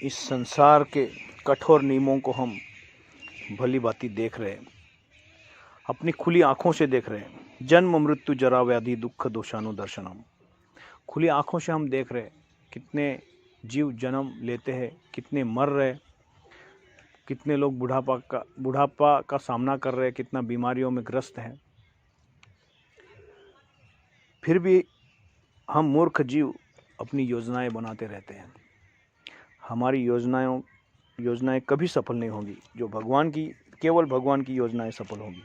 इस संसार के कठोर नियमों को हम भली भांति देख रहे हैं, अपनी खुली आंखों से देख रहे हैं। जन्म मृत्यु जरा व्याधि दुख दोषानुदर्शनम, खुली आंखों से हम देख रहे हैं कितने जीव जन्म लेते हैं, कितने मर रहे, कितने लोग बुढ़ापा का सामना कर रहे हैं, कितना बीमारियों में ग्रस्त हैं। फिर भी हम मूर्ख जीव अपनी योजनाएं बनाते रहते हैं। हमारी योजनाएं कभी सफल नहीं होंगी। जो केवल भगवान की योजनाएं सफल होंगी।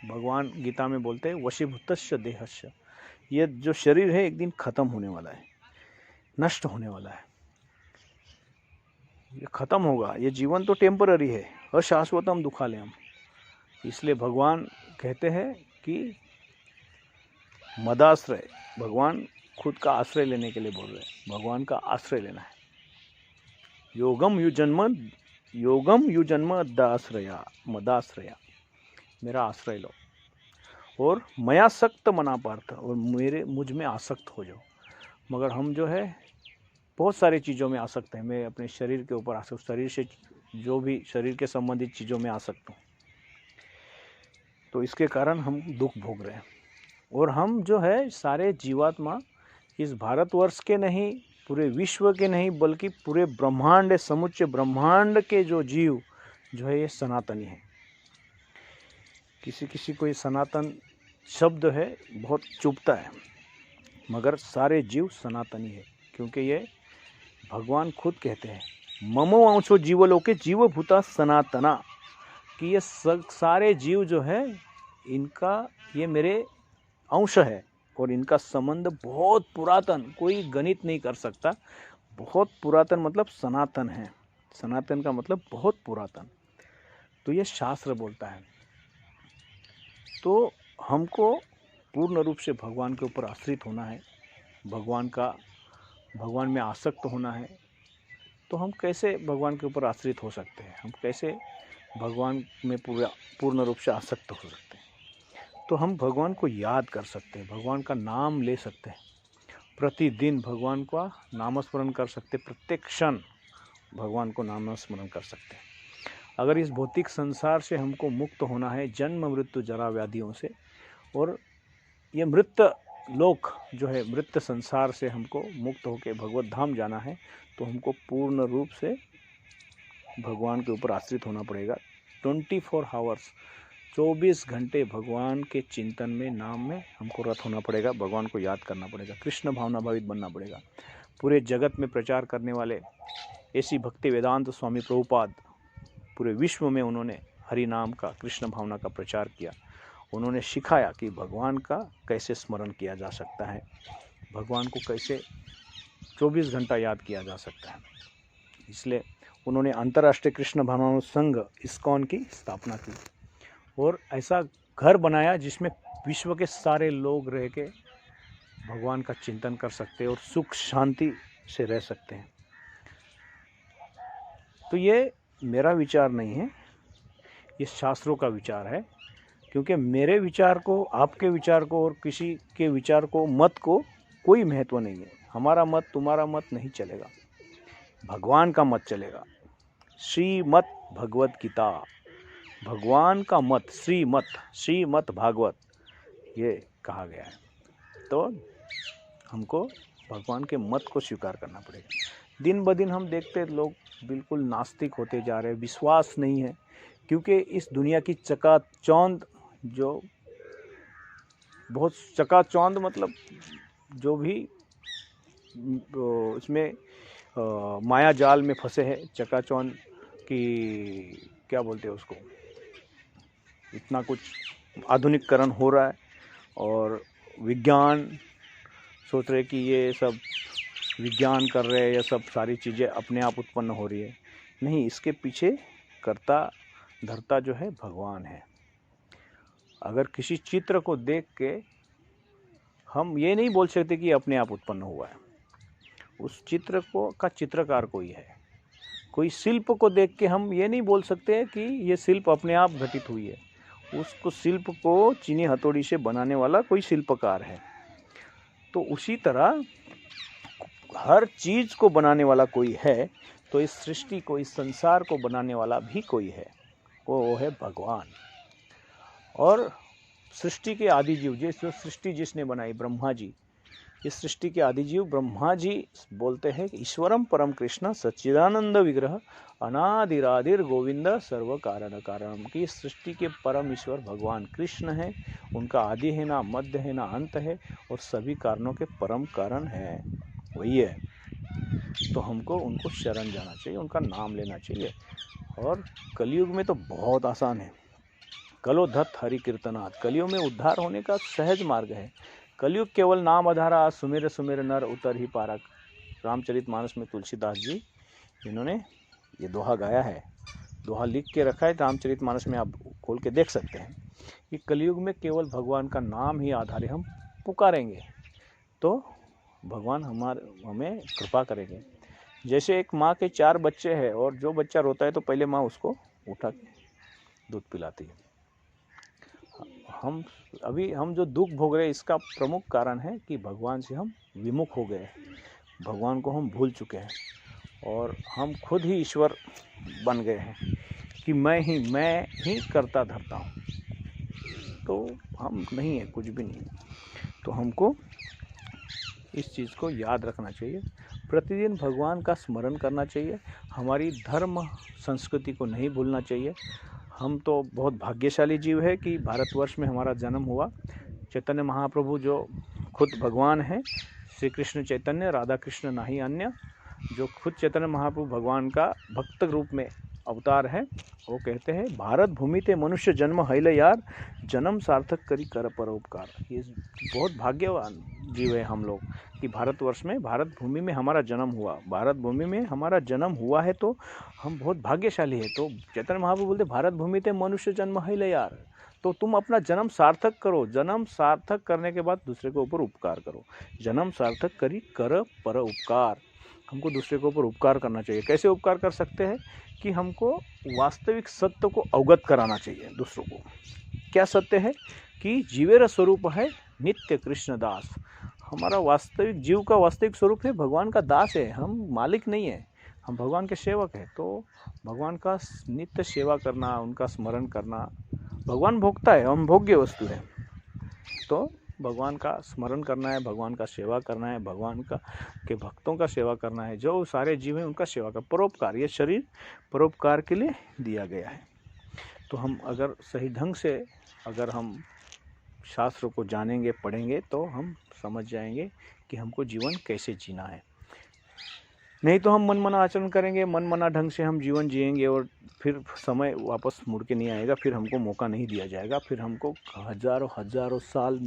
भगवान गीता में बोलते हैं वशीभूतस्य देहस्य, ये जो शरीर है एक दिन खत्म होने वाला है, नष्ट होने वाला है, ये खत्म होगा। ये जीवन तो टेम्पररी है, अशाश्वतम दुखालयम। इसलिए भगवान कहते हैं कि मदाश्रय, भगवान खुद का आश्रय लेने के लिए बोल रहे हैं, भगवान का आश्रय लेना है। योगम यु जन्म दाश्रया मदाश्रया, मेरा आश्रय लो और मया सक्त मना पार्थ, और मुझ में आसक्त हो जाओ। मगर हम जो है बहुत सारी चीज़ों में आसक्त हैं। मैं अपने शरीर के ऊपर आसक्त, शरीर से जो भी शरीर के संबंधित चीज़ों में आसक्त हूँ, तो इसके कारण हम दुख भोग रहे हैं। और हम जो है सारे जीवात्मा इस भारतवर्ष के नहीं, पूरे विश्व के नहीं, बल्कि पूरे ब्रह्मांड, समुच्चय ब्रह्मांड के जो जीव जो है ये सनातनी है। किसी को ये सनातन शब्द है बहुत चुभता है, मगर सारे जीव सनातनी है, क्योंकि ये भगवान खुद कहते हैं ममो अंशो जीवलोके जीवभूता सनातना, कि ये सारे जीव जो है इनका ये मेरे अंश है और इनका संबंध बहुत पुरातन, कोई गणित नहीं कर सकता। बहुत पुरातन मतलब सनातन है। सनातन का मतलब बहुत पुरातन। तो ये शास्त्र बोलता है। तो हमको पूर्ण रूप से भगवान के ऊपर आश्रित होना है, भगवान में आसक्त होना है। तो हम कैसे भगवान के ऊपर आश्रित हो सकते हैं, हम कैसे भगवान में पूर्ण रूप से आसक्त हो सकते हैं? तो हम भगवान को याद कर सकते हैं, भगवान का नाम ले सकते हैं, प्रतिदिन भगवान का नामस्मरण कर सकते हैं, प्रत्येक क्षण भगवान को नामस्मरण कर सकते हैं। अगर इस भौतिक संसार से हमको मुक्त होना है, जन्म मृत्यु जरा व्याधियों से, और ये मृत लोक जो है, मृत संसार से हमको मुक्त होकर भगवत धाम जाना है, तो हमको पूर्ण रूप से भगवान के ऊपर आश्रित होना पड़ेगा। 24 आवर्स, 24 घंटे भगवान के चिंतन में, नाम में हमको रत होना पड़ेगा, भगवान को याद करना पड़ेगा, कृष्ण भावना भावित बनना पड़ेगा। पूरे जगत में प्रचार करने वाले ऐसी भक्ति वेदांत स्वामी प्रभुपाद, पूरे विश्व में उन्होंने हरि नाम का, कृष्ण भावना का प्रचार किया। उन्होंने सिखाया कि भगवान का कैसे स्मरण किया जा सकता है, भगवान को कैसे 24 घंटा याद किया जा सकता है। इसलिए उन्होंने अंतर्राष्ट्रीय कृष्ण भावना संघ इस्कॉन की स्थापना की और ऐसा घर बनाया जिसमें विश्व के सारे लोग रह के भगवान का चिंतन कर सकते हैं और सुख शांति से रह सकते हैं। तो ये मेरा विचार नहीं है, ये शास्त्रों का विचार है। क्योंकि मेरे विचार को, आपके विचार को और किसी के विचार को, मत को कोई महत्व नहीं है। हमारा मत, तुम्हारा मत नहीं चलेगा, भगवान का मत चलेगा। श्रीमद् भगवत गीता, भगवान का मत, श्रीमद् भागवत, ये कहा गया है। तो हमको भगवान के मत को स्वीकार करना पड़ेगा। दिन ब दिन हम देखते लोग बिल्कुल नास्तिक होते जा रहे हैं, विश्वास नहीं है। क्योंकि इस दुनिया की चकाचौंध, जो बहुत चकाचौंध मतलब जो भी इसमें माया जाल में फंसे हैं, चकाचौंध की क्या बोलते हैं उसको, इतना कुछ आधुनिकीकरण हो रहा है और विज्ञान सोच रहे कि ये सब विज्ञान कर रहे हैं, ये सब सारी चीज़ें अपने आप उत्पन्न हो रही है। नहीं, इसके पीछे कर्ता धर्ता जो है भगवान है। अगर किसी चित्र को देख के हम ये नहीं बोल सकते कि अपने आप उत्पन्न हुआ है, उस चित्र को का चित्रकार कोई है। कोई शिल्प को देख के हम ये नहीं बोल सकते कि ये शिल्प अपने आप घटित हुई है, उसको शिल्प को चीनी हथौड़ी से बनाने वाला कोई शिल्पकार है। तो उसी तरह हर चीज़ को बनाने वाला कोई है तो इस सृष्टि को, इस संसार को बनाने वाला भी कोई है, वो है भगवान। और सृष्टि के आदि जीव, जो सृष्टि जिसने बनाई, ब्रह्मा जी, इस सृष्टि के आदि जीव ब्रह्मा जी बोलते हैं कि ईश्वरम परम कृष्ण सच्चिदानंद विग्रह अनादिरादिर गोविंद सर्व कारण कारणम, की इस सृष्टि के परम ईश्वर भगवान कृष्ण है, उनका आदि है ना मध्य है ना अंत है, और सभी कारणों के परम कारण है, वही है। तो हमको उनको शरण जाना चाहिए, उनका नाम लेना चाहिए। और कलयुग में तो बहुत आसान है, कलो धत हरि कीर्तनाथ, कलयुग में उद्धार होने का सहज मार्ग है। कलयुग केवल नाम आधारा, सुमेर सुमेर नर उतर ही पारा। रामचरितमानस में तुलसीदास जी, इन्होंने ये दोहा गाया है, दोहा लिख के रखा है रामचरितमानस में, आप खोल के देख सकते हैं कि कलयुग में केवल भगवान का नाम ही आधार है। हम पुकारेंगे तो भगवान हमें कृपा करेंगे। जैसे एक माँ के 4 बच्चे हैं और जो बच्चा रोता है तो पहले माँ उसको उठा के दूध पिलाती है। हम जो दुख भोग रहे हैं, इसका प्रमुख कारण है कि भगवान से हम विमुख हो गए, भगवान को हम भूल चुके हैं और हम खुद ही ईश्वर बन गए हैं कि मैं ही करता धरता हूँ। तो हम नहीं है, कुछ भी नहीं। तो हमको इस चीज़ को याद रखना चाहिए, प्रतिदिन भगवान का स्मरण करना चाहिए, हमारी धर्म संस्कृति को नहीं भूलना चाहिए। हम तो बहुत भाग्यशाली जीव है कि भारतवर्ष में हमारा जन्म हुआ। चैतन्य महाप्रभु जो खुद भगवान हैं, श्री कृष्ण चैतन्य राधा कृष्ण नाही अन्य, जो खुद चैतन्य महाप्रभु भगवान का भक्त रूप में अवतार है, वो कहते हैं भारत भूमि ते मनुष्य जन्म हैले यार, जन्म सार्थक करी कर परोपकार। ये बहुत भाग्यवान जीव है हम लोग कि भारतवर्ष में, भारत भूमि में हमारा जन्म हुआ। भारत भूमि में हमारा जन्म हुआ है तो हम बहुत भाग्यशाली है। तो चैतन्य महाप्रभु बोलते भारत भूमि ते मनुष्य जन्म हैले यार, तो तुम अपना जन्म सार्थक करो। जन्म सार्थक करने के बाद दूसरे के ऊपर उपकार करो। जन्म सार्थक करी कर पर उपकार, हमको दूसरे के ऊपर उपकार करना चाहिए। कैसे उपकार कर सकते हैं कि हमको वास्तविक सत्य को अवगत कराना चाहिए दूसरों को। क्या सत्य है कि जीवेर स्वरूप है नित्य कृष्ण दास। हमारा वास्तविक जीव का वास्तविक स्वरूप है भगवान का दास है, हम मालिक नहीं है, हम भगवान के सेवक हैं। तो भगवान का नित्य सेवा करना, उनका स्मरण करना, भगवान भोगता है, हम भोग्य वस्तु है। तो भगवान का स्मरण करना है, भगवान का सेवा करना है, भगवान का के भक्तों का सेवा करना है, जो सारे जीव हैं उनका सेवा कर, परोपकार। ये शरीर परोपकार के लिए दिया गया है। तो हम अगर सही ढंग से अगर हम शास्त्रों को जानेंगे, पढ़ेंगे, तो हम समझ जाएंगे कि हमको जीवन कैसे जीना है। नहीं तो हम मनमाना आचरण करेंगे, मनमाना ढंग से हम जीवन जिएंगे और फिर समय वापस मुड़ के नहीं आएगा, फिर हमको मौका नहीं दिया जाएगा, फिर हमको हजारों साल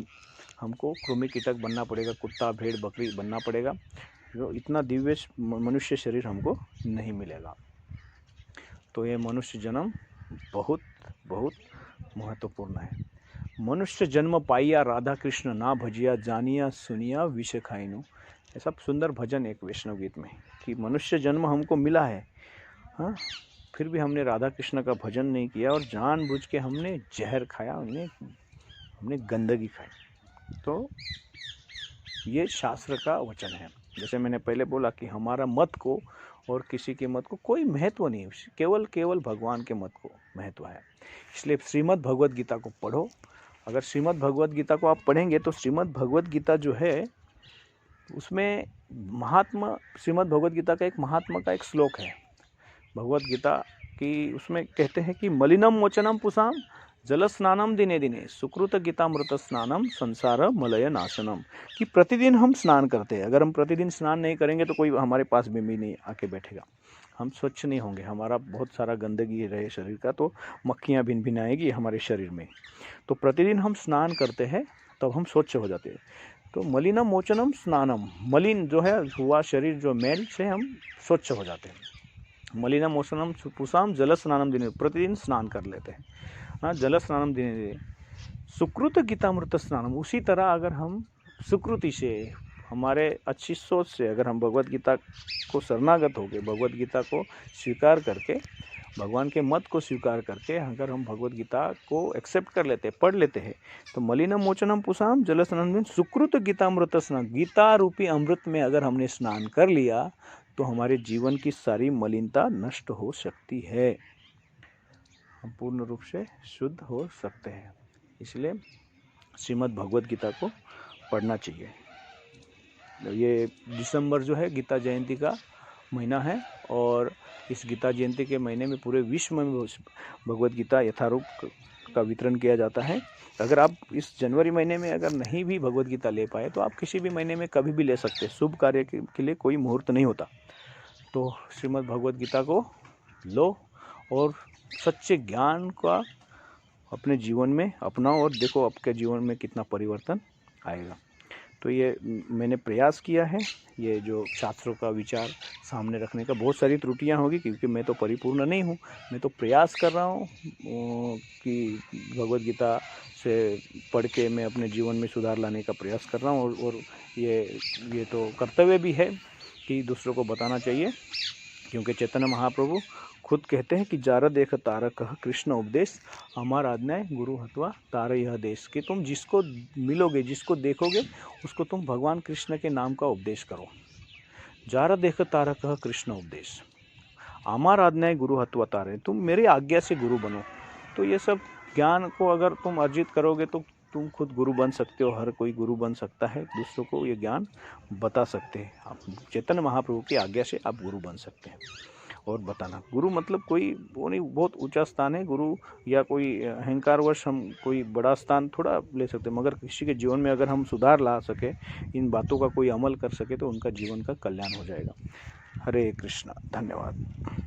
हमको कृमि कीटक बनना पड़ेगा, कुत्ता भेड़ बकरी बनना पड़ेगा। जो इतना दिव्य मनुष्य शरीर हमको नहीं मिलेगा। तो ये मनुष्य जन्म बहुत बहुत महत्वपूर्ण है। मनुष्य जन्म पाइया राधा कृष्ण ना भजिया, जानिया सुनिया विष खाइनु। ऐसा सुंदर भजन एक वैष्णव गीत में कि मनुष्य जन्म हमको मिला है, हाँ, फिर भी हमने राधा कृष्ण का भजन नहीं किया और जानबूझ के हमने जहर खाया, हमने गंदगी खाई। तो ये शास्त्र का वचन है। जैसे मैंने पहले बोला कि हमारा मत को और किसी के मत को कोई महत्व नहीं, केवल भगवान के मत को महत्व है। इसलिए श्रीमद् भगवद गीता को पढ़ो। अगर श्रीमद् भगवद गीता को आप पढ़ेंगे तो श्रीमद् भगवद गीता जो है उसमें महात्मा, श्रीमद् भगवद गीता का एक महात्मा का एक श्लोक है भगवद गीता की, उसमें कहते हैं कि मलिनम मोचनम पुसाम जल स्नानम दिने दिने सुकृत गीतामृत स्नानम संसार मलय नाशनम, कि प्रतिदिन हम स्नान करते हैं। अगर हम प्रतिदिन स्नान नहीं करेंगे तो कोई हमारे पास भी नहीं आके बैठेगा, हम स्वच्छ नहीं होंगे, हमारा बहुत सारा गंदगी रहे शरीर का तो मक्खियाँ भिन भिन आएगी हमारे शरीर में। तो प्रतिदिन हम स्नान करते हैं तब हम स्वच्छ हो जाते हैं। तो मलिनम मोचनम स्नानम, मलिन जो है हुआ शरीर, जो मैल से हम स्वच्छ हो जाते हैं। मलिनम मोचनम पुसाम जल स्नानम दिने, प्रतिदिन स्नान कर लेते हैं, हाँ, जल स्नानम दिने दिने सुकृत गीतामृत स्नानम। उसी तरह अगर हम सुकृति से, हमारे अच्छी सोच से अगर हम भगवद गीता को शरणागत हो गए, भगवद गीता को स्वीकार करके भगवान के मत को स्वीकार करके अगर हम भगवत गीता को एक्सेप्ट कर लेते हैं, पढ़ लेते हैं, तो मलिनम मोचनम पुषाम जल स्नान, सुकृत गीतामृत स्नान, गीता रूपी अमृत में अगर हमने स्नान कर लिया तो हमारे जीवन की सारी मलिनता नष्ट हो सकती है, हम पूर्ण रूप से शुद्ध हो सकते हैं। इसलिए श्रीमद् भगवत गीता को पढ़ना चाहिए। ये दिसंबर जो है गीता जयंती का महीना है और इस गीता जयंती के महीने में पूरे विश्व में भगवत गीता यथारूप का वितरण किया जाता है। अगर आप इस जनवरी महीने में अगर नहीं भी भगवत गीता ले पाए तो आप किसी भी महीने में कभी भी ले सकते हैं, शुभ कार्य के लिए कोई मुहूर्त नहीं होता। तो श्रीमद् भगवत गीता को लो और सच्चे ज्ञान का अपने जीवन में अपनाओ और देखो आपके जीवन में कितना परिवर्तन आएगा। तो ये मैंने प्रयास किया है, ये जो शास्त्रों का विचार सामने रखने का। बहुत सारी त्रुटियां होगी क्योंकि मैं तो परिपूर्ण नहीं हूँ, मैं तो प्रयास कर रहा हूँ कि भगवत गीता से पढ़ के मैं अपने जीवन में सुधार लाने का प्रयास कर रहा हूँ और ये तो कर्तव्य भी है कि दूसरों को बताना चाहिए, क्योंकि चैतन्य महाप्रभु खुद कहते हैं कि जार देख तारक कृष्ण उपदेश, अमर आज्ञाएं गुरु हत्वा तार यह देश, कि तुम जिसको मिलोगे, जिसको देखोगे, उसको तुम भगवान कृष्ण के नाम का उपदेश करो। जार देख तारक कृष्ण उपदेश, अमर आज्ञाएं गुरु हत्वा तारे, तुम मेरी आज्ञा से गुरु बनो। तो ये सब ज्ञान को अगर तुम अर्जित करोगे तो तुम खुद गुरु बन सकते हो। हर कोई गुरु बन सकता है, दूसरों को ये ज्ञान बता सकते हैं। आप चैतन्य महाप्रभु की आज्ञा से आप गुरु बन सकते हैं। और बताना, गुरु मतलब कोई वो नहीं बहुत ऊंचा स्थान है गुरु, या कोई अहंकारवश हम कोई बड़ा स्थान थोड़ा ले सकते हैं, मगर किसी के जीवन में अगर हम सुधार ला सके, इन बातों का कोई अमल कर सके, तो उनका जीवन का कल्याण हो जाएगा। हरे कृष्णा, धन्यवाद।